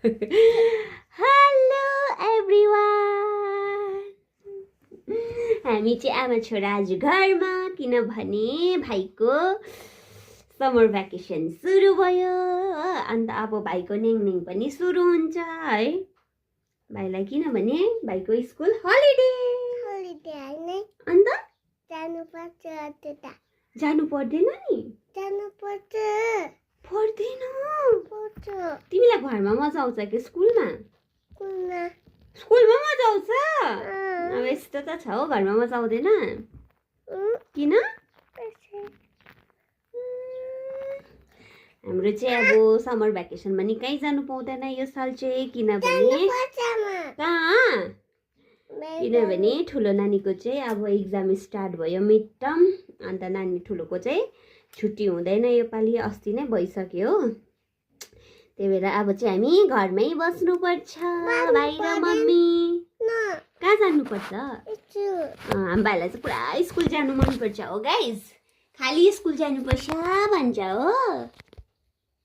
Hello everyone, हामी चाहिँ आमा छोरा आज घरमा, किनभने भाइको समर भ्याकेसन सुरु भयो। अन्त अब भाइको न्याङ पनि सुरु हुन्छ है भाइलाई, किनभने भाइको स्कुल हलिडे हैन। अन्त जानु पर्दैन नि पर्दैन। तिमीलाई घरमा मजा आउँछ कि स्कुलमा मजा आउँछ? अब यस्तो त छ हो, घरमा मजा आउँदैन किन? हाम्रो चाहिँ अब समर भ्याकेसनमा नि कहीँ जानु पाउँदैन यो साल चाहिँ, किनभने कहाँ? किनभने ठुलो नानीको चाहिँ अब एक्जाम स्टार्ट भयो, मिड टर्म। अन्त नानी ठुलोको चाहिँ छुट्टी हुँदैन योपालि, अस्ति नै भइसक्यो हो। त्यही भएर अब चाहिँ हामी घरमै बस्नुपर्छ, भाइ र मम्मी। कहाँ जानुपर्छ? हाम्रो भाइलाई चाहिँ पुरा स्कुल जानु मनपर्छ हो गाइज, खालि स्कुल जानुपर्छ भन्छ हो।